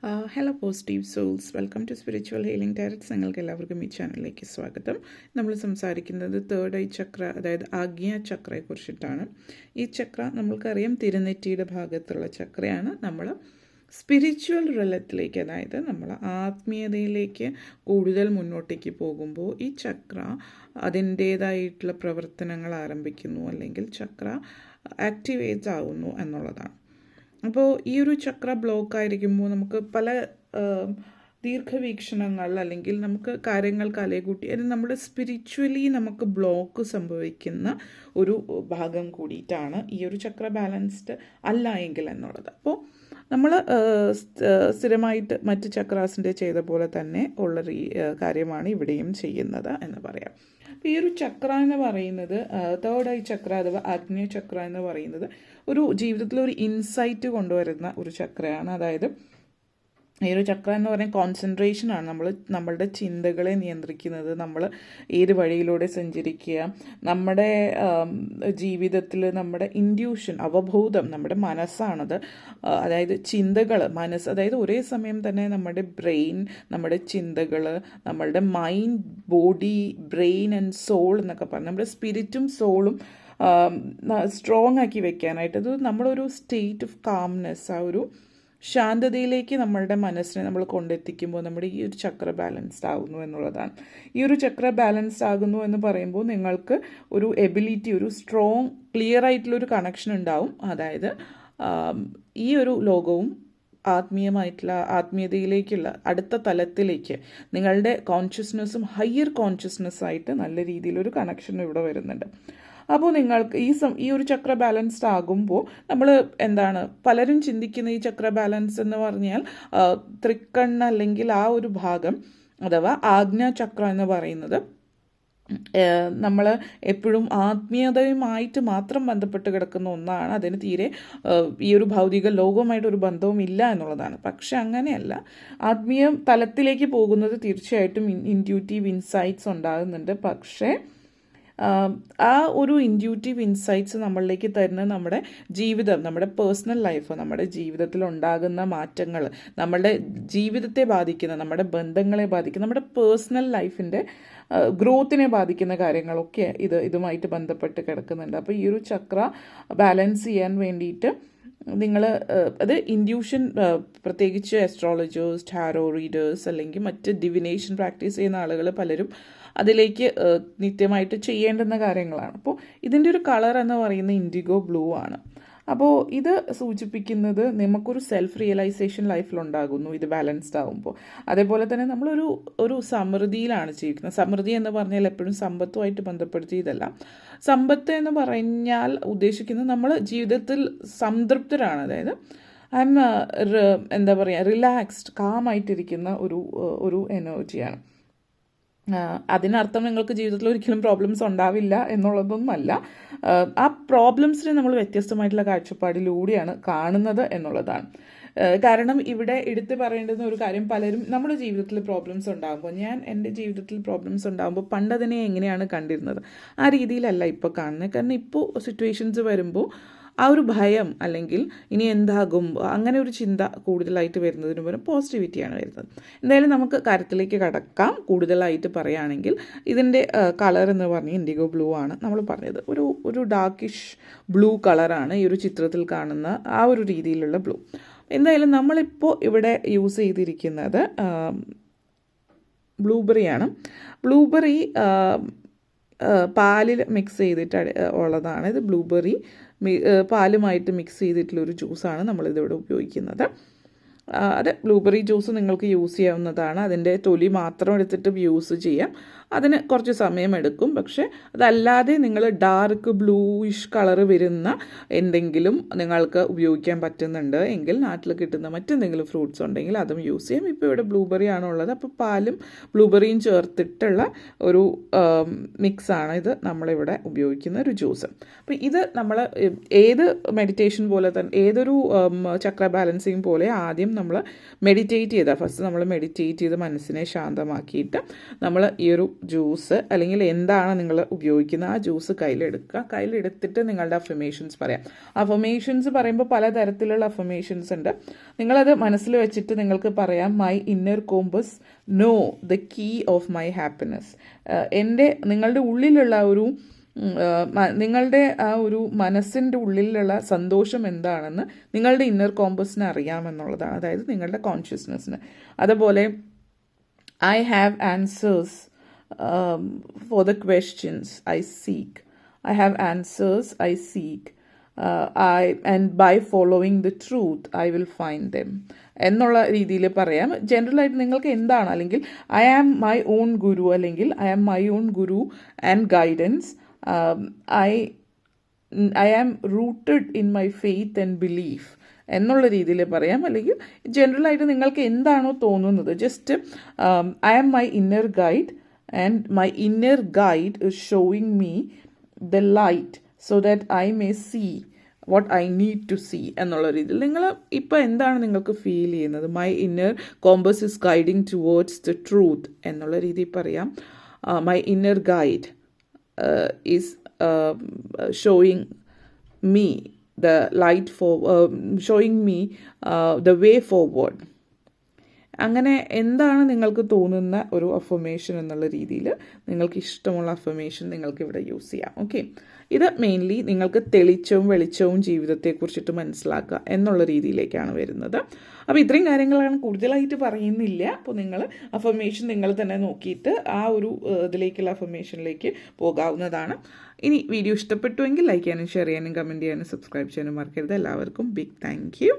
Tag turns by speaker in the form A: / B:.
A: Hello positive souls, welcome to spiritual healing directs. നിങ്ങൾക്ക് എല്ലാവർക്കും ഈ ചാനലിലേക്ക് സ്വാഗതം. നമ്മൾ സംസാരിക്കുന്നത് തേർഡ് ഐ ചക്ര, അതായത് ആഗ്യ ചക്രയെക്കുറിച്ചിട്ടാണ്. ഈ ചക്ര നമ്മൾക്കറിയാം തിരുനെറ്റിയുടെ ഭാഗത്തുള്ള ചക്രയാണ്. നമ്മൾ സ്പിരിച്വൽ റലത്തിലേക്ക്, അതായത് നമ്മൾ ആത്മീയതയിലേക്ക് കൂടുതൽ മുന്നോട്ടേക്ക് പോകുമ്പോൾ ഈ ചക്ര അതിൻ്റേതായിട്ടുള്ള പ്രവർത്തനങ്ങൾ ആരംഭിക്കുന്നു, അല്ലെങ്കിൽ ചക്ര ആക്ടിവേറ്റ് ആവുന്നു എന്നുള്ളതാണ്. അപ്പോൾ ഈ ഒരു ചക്ര ബ്ലോക്ക് ആയിരിക്കുമ്പോൾ നമുക്ക് പല ദീർഘവീക്ഷണങ്ങൾ, അല്ലെങ്കിൽ നമുക്ക് കാര്യങ്ങൾ കലകൂട്ടി, അത് നമ്മുടെ സ്പിരിച്വലി നമുക്ക് ബ്ലോക്ക് സംഭവിക്കുന്ന ഒരു ഭാഗം കൂടിയിട്ടാണ് ഈ ഒരു ചക്ര ബാലൻസ്ഡ് അല്ല എങ്കിൽ എന്നുള്ളത്. അപ്പോൾ നമ്മൾ സ്ഥിരമായിട്ട് മറ്റ് ചക്രാസിൻ്റെ ചെയ്ത പോലെ തന്നെ ഉള്ളൊരു കാര്യമാണ് ഇവിടെയും ചെയ്യുന്നത് എന്ന് പറയാം. അപ്പോൾ ഈ ഒരു ചക്ര എന്ന് പറയുന്നത്, തേർഡ് ഐ ചക്ര അഥവാ ആഗ്നേയ ചക്ര എന്ന് പറയുന്നത് ഒരു ജീവിതത്തിൽ ഒരു ഇൻസൈറ്റ് കൊണ്ടുവരുന്ന ഒരു ചക്രയാണ്. അതായത് ഈ ഒരു ചക്ര എന്ന് പറയുന്നത് കോൺസെൻട്രേഷനാണ്. നമ്മളുടെ ചിന്തകളെ നിയന്ത്രിക്കുന്നത്, നമ്മൾ ഏത് വഴിയിലൂടെ സഞ്ചരിക്കുക, നമ്മുടെ ജീവിതത്തിൽ നമ്മുടെ ഇൻഡ്യൂഷൻ, അവബോധം, നമ്മുടെ മനസ്സാണത്. അതായത് ചിന്തകൾ, മനസ്സ്, അതായത് ഒരേ സമയം തന്നെ നമ്മുടെ ബ്രെയിൻ, നമ്മുടെ ചിന്തകൾ, നമ്മളുടെ mind, body, brain and soul എന്നൊക്കെ പറഞ്ഞ് നമ്മുടെ സ്പിരിറ്റും സോളും സ്ട്രോങ് ആക്കി വെക്കാനായിട്ട്, അത് നമ്മളൊരു സ്റ്റേറ്റ് ഓഫ് കാംനെസ്, ആ ഒരു ശാന്തതയിലേക്ക് നമ്മളുടെ മനസ്സിനെ നമ്മൾ കൊണ്ടെത്തിക്കുമ്പോൾ നമ്മുടെ ഈ ഒരു ചക്ര ബാലൻസ്ഡ് ആകുന്നു എന്നുള്ളതാണ്. ഈ ഒരു ചക്ര ബാലൻസ്ഡ് ആകുന്നു എന്ന് പറയുമ്പോൾ നിങ്ങൾക്ക് ഒരു എബിലിറ്റി, ഒരു സ്ട്രോങ് ക്ലിയർ ആയിട്ടുള്ളൊരു കണക്ഷൻ ഉണ്ടാവും. അതായത് ഈ ഒരു ലോകവും ആത്മീയതയിലേക്കുള്ള അടുത്ത തലത്തിലേക്ക് നിങ്ങളുടെ കോൺഷ്യസ്നെസ്സും ഹയർ കോൺഷ്യസ്നെസ്സായിട്ട് നല്ല രീതിയിലൊരു കണക്ഷൻ ഇവിടെ വരുന്നുണ്ട്. അപ്പോൾ നിങ്ങൾക്ക് ഈ ഒരു ചക്ര ബാലൻസ്ഡ് ആകുമ്പോൾ നമ്മൾ പലരും ചിന്തിക്കുന്ന ഈ ചക്ര ബാലൻസ് എന്ന് പറഞ്ഞാൽ തൃക്കണ്ണ്, അല്ലെങ്കിൽ ആ ഒരു ഭാഗം അഥവാ ആഗ്ന ചക്ര എന്ന് പറയുന്നത് നമ്മൾ എപ്പോഴും ആത്മീയതയുമായിട്ട് മാത്രം ബന്ധപ്പെട്ട് കിടക്കുന്ന ഒന്നാണ്. അതിന് തീരെ ഈ ഒരു ഭൗതിക ലോകവുമായിട്ടൊരു ബന്ധവും ഇല്ല എന്നുള്ളതാണ്. പക്ഷെ അങ്ങനെയല്ല, ആത്മീയ തലത്തിലേക്ക് പോകുന്നത് തീർച്ചയായിട്ടും ഇൻറ്റ്യൂട്ടീവ് ഇൻസൈറ്റ്സ് ഉണ്ടാകുന്നുണ്ട്. പക്ഷേ ആ ഒരു ഇൻറ്റ്യൂട്ടീവ് ഇൻസൈറ്റ്സ് നമ്മളിലേക്ക് തരുന്ന നമ്മുടെ ജീവിതം, നമ്മുടെ പേഴ്സണൽ ലൈഫ്, നമ്മുടെ ജീവിതത്തിൽ ഉണ്ടാകുന്ന മാറ്റങ്ങൾ, നമ്മുടെ ജീവിതത്തെ ബാധിക്കുന്ന, നമ്മുടെ ബന്ധങ്ങളെ ബാധിക്കുന്ന, നമ്മുടെ പേഴ്സണൽ ലൈഫിൻ്റെ ഗ്രോത്തിനെ ബാധിക്കുന്ന കാര്യങ്ങളൊക്കെ ഇതുമായിട്ട് ബന്ധപ്പെട്ട് കിടക്കുന്നുണ്ട്. അപ്പോൾ ഈ ഒരു ചക്ര ബാലൻസ് ചെയ്യാൻ വേണ്ടിയിട്ട് നിങ്ങൾ അത് ഇൻഡ്യൂഷൻ, പ്രത്യേകിച്ച് അസ്ട്രോളജേഴ്സ്, ടാരോ റീഡേഴ്സ്, അല്ലെങ്കിൽ മറ്റ് ഡിവിനേഷൻ പ്രാക്ടീസ് ചെയ്യുന്ന ആളുകൾ പലരും അതിലേക്ക് നിത്യമായിട്ട് ചെയ്യേണ്ടുന്ന കാര്യങ്ങളാണ്. അപ്പോൾ ഇതിൻ്റെ ഒരു കളർ എന്ന് പറയുന്നത് ഇൻഡിഗോ ബ്ലൂ ആണ്. അപ്പോൾ ഇത് സൂചിപ്പിക്കുന്നത് നമുക്കൊരു സെൽഫ് റിയലൈസേഷൻ ലൈഫിലുണ്ടാകുന്നു ഇത് ബാലൻസ്ഡ് ആകുമ്പോൾ. അതേപോലെ തന്നെ നമ്മളൊരു സമൃദ്ധിയിലാണ് ജീവിക്കുന്നത്. സമൃദ്ധി എന്ന് പറഞ്ഞാൽ എപ്പോഴും സമ്പത്തുമായിട്ട് ബന്ധപ്പെടുത്തിയതല്ല. സമ്പത്ത് എന്ന് പറഞ്ഞാൽ ഉദ്ദേശിക്കുന്നത് നമ്മൾ ജീവിതത്തിൽ സംതൃപ്തരാണ്, അതായത് റിലാക്സ്ഡ്, കാമായിട്ടിരിക്കുന്ന ഒരു എനർജിയാണ്. അതിനർത്ഥം നിങ്ങൾക്ക് ജീവിതത്തിൽ ഒരിക്കലും പ്രോബ്ലംസ് ഉണ്ടാവില്ല എന്നുള്ളതൊന്നുമല്ല. ആ പ്രോബ്ലംസിനെ നമ്മൾ വ്യത്യസ്തമായിട്ടുള്ള കാഴ്ചപ്പാടിലൂടെയാണ് കാണുന്നത് എന്നുള്ളതാണ്. കാരണം ഇവിടെ എടുത്ത് പറയേണ്ടുന്ന ഒരു കാര്യം, പലരും നമ്മുടെ ജീവിതത്തിൽ പ്രോബ്ലംസ് ഉണ്ടാകുമ്പോൾ, ഞാൻ എൻ്റെ ജീവിതത്തിൽ പ്രോബ്ലംസ് ഉണ്ടാകുമ്പോൾ പണ്ടതിനെ എങ്ങനെയാണ് കണ്ടിരുന്നത് ആ രീതിയിലല്ല ഇപ്പോൾ കാണുന്നത്. കാരണം ഇപ്പോൾ സിറ്റുവേഷൻസ് വരുമ്പോൾ ആ ഒരു ഭയം, അല്ലെങ്കിൽ ഇനി എന്താകും, അങ്ങനെ ഒരു ചിന്ത കൂടുതലായിട്ട് വരുന്നതിന് പകരം പോസിറ്റിവിറ്റിയാണ് വരുന്നത്. എന്തായാലും നമുക്ക് കാര്യത്തിലേക്ക് കടക്കാം. കൂടുതലായിട്ട് പറയുകയാണെങ്കിൽ ഇതിൻ്റെ കളർ എന്ന് പറഞ്ഞാൽ ഇൻഡിഗോ ബ്ലൂ ആണ് നമ്മൾ പറഞ്ഞത്. ഒരു ഡാർക്കിഷ് ബ്ലൂ കളറാണ് ഈ ഒരു ചിത്രത്തിൽ കാണുന്ന ആ ഒരു രീതിയിലുള്ള ബ്ലൂ. എന്തായാലും നമ്മളിപ്പോൾ ഇവിടെ യൂസ് ചെയ്തിരിക്കുന്നത് ബ്ലൂബെറിയാണ്. ബ്ലൂബെറി പാലിൽ മിക്സ് ചെയ്തിട്ട് ഉള്ളതാണ്. ഇത് ബ്ലൂബെറി പാലുമായിട്ട് മിക്സ് ചെയ്തിട്ടുള്ളൊരു ജ്യൂസാണ് നമ്മളിതിവിടെ ഉപയോഗിക്കുന്നത്. അത് ബ്ലൂബെറി ജ്യൂസ് നിങ്ങൾക്ക് യൂസ് ചെയ്യാവുന്നതാണ്. അതിൻ്റെ തൊലി മാത്രം എടുത്തിട്ട് യൂസ് ചെയ്യാം. അതിന് കുറച്ച് സമയമെടുക്കും. പക്ഷേ അതല്ലാതെ നിങ്ങൾ ഡാർക്ക് ബ്ലൂയിഷ് കളർ വരുന്ന എന്തെങ്കിലും നിങ്ങൾക്ക് ഉപയോഗിക്കാൻ പറ്റുന്നുണ്ട് എങ്കിൽ നാട്ടിൽ കിട്ടുന്ന മറ്റെന്തെങ്കിലും ഫ്രൂട്ട്സ് ഉണ്ടെങ്കിൽ അതും യൂസ് ചെയ്യാം. ഇപ്പോൾ ഇവിടെ ബ്ലൂബെറി ആണുള്ളത്. അപ്പോൾ പാലും ബ്ലൂബെറിയും ചേർത്തിട്ടുള്ള ഒരു മിക്സാണ് ഇത് നമ്മളിവിടെ ഉപയോഗിക്കുന്ന ഒരു ജ്യൂസ്. അപ്പോൾ ഇത് നമ്മൾ ഏത് മെഡിറ്റേഷൻ പോലെ തന്നെ, ഏതൊരു ചക്ര ബാലൻസിങ് പോലെ ആദ്യം ആദ്യം നമ്മൾ മെഡിറ്റേറ്റ് ചെയ്താൽ ഫസ്റ്റ് നമ്മൾ മെഡിറ്റേറ്റ് ചെയ്ത് മനസ്സിനെ ശാന്തമാക്കിയിട്ട് നമ്മൾ ഈ ഒരു ജ്യൂസ് അല്ലെങ്കിൽ എന്താണ് നിങ്ങൾ ഉപയോഗിക്കുന്ന ആ ജ്യൂസ് കയ്യിലെടുത്തിട്ട് നിങ്ങളുടെ അഫർമേഷൻസ് പറയാം. അഫർമേഷൻസ് പറയുമ്പോൾ പലതരത്തിലുള്ള അഫർമേഷൻസ് ഉണ്ട്. നിങ്ങളത് മനസ്സിൽ വെച്ചിട്ട് നിങ്ങൾക്ക് പറയാം, my inner compass know the key of my happiness. നിങ്ങളുടെ ഉള്ളിലുള്ള ഒരു നിങ്ങളുടെ ആ ഒരു മനസ്സിൻ്റെ ഉള്ളിലുള്ള സന്തോഷം എന്താണെന്ന് നിങ്ങളുടെ ഇന്നർ കോമ്പസിന് അറിയാമെന്നുള്ളതാണ്, അതായത് നിങ്ങളുടെ കോൺഷ്യസ്നെസ്സിന്. അതുപോലെ I have answers for the questions I seek. I have answers I seek. And by following the truth I will find them എന്നുള്ള രീതിയിൽ പറയാം. ജനറലായിട്ട് നിങ്ങൾക്ക് എന്താണ്, അല്ലെങ്കിൽ I am my own guru, അല്ലെങ്കിൽ I am my own guru and guidance. I am rooted in my faith and belief എന്നുള്ള രീതിയിൽ പറയാം. അല്ലെങ്കിൽ ജനറലായിട്ട് നിങ്ങൾക്ക് എന്താണോ തോന്നുന്നത്, just I am my inner guide and my inner guide is showing me the light so that I may see what I need to see എന്നുള്ള രീതിയിൽ നിങ്ങൾ ഇപ്പോൾ എന്താണ് നിങ്ങൾക്ക് ഫീൽ ചെയ്യുന്നത്, my inner compass is guiding towards the truth എന്നുള്ള രീതിയിൽ പറയാം. My inner guide is showing me the light showing me the way forward. അങ്ങനെ എന്താണ് നിങ്ങൾക്ക് തോന്നുന്ന ഒരു അഫർമേഷൻ എന്നുള്ള രീതിയിൽ നിങ്ങൾക്ക് ഇഷ്ടമുള്ള അഫർമേഷൻ നിങ്ങൾക്ക് ഇവിടെ യൂസ് ചെയ്യാം. ഓക്കെ, ഇത് മെയിൻലി നിങ്ങൾക്ക് തെളിച്ചവും വെളിച്ചവും ജീവിതത്തെക്കുറിച്ചിട്ട് മനസ്സിലാക്കുക എന്നുള്ള രീതിയിലേക്കാണ് വരുന്നത്. അപ്പോൾ ഇത്രയും കാര്യങ്ങളാണ്, കൂടുതലായിട്ട് പറയുന്നില്ല. അപ്പോൾ നിങ്ങൾ അഫർമേഷൻ നിങ്ങൾ തന്നെ നോക്കിയിട്ട് ആ ഒരു ഇതിലേക്കുള്ള അഫർമേഷനിലേക്ക് പോകാവുന്നതാണ്. ഇനി വീഡിയോ ഇഷ്ടപ്പെട്ടുവെങ്കിൽ ലൈക്ക് ചെയ്യാനും ഷെയർ ചെയ്യാനും കമൻറ്റ് ചെയ്യാനും സബ്സ്ക്രൈബ് ചെയ്യാനും മറക്കരുത്. എല്ലാവർക്കും ബിഗ് താങ്ക് യു.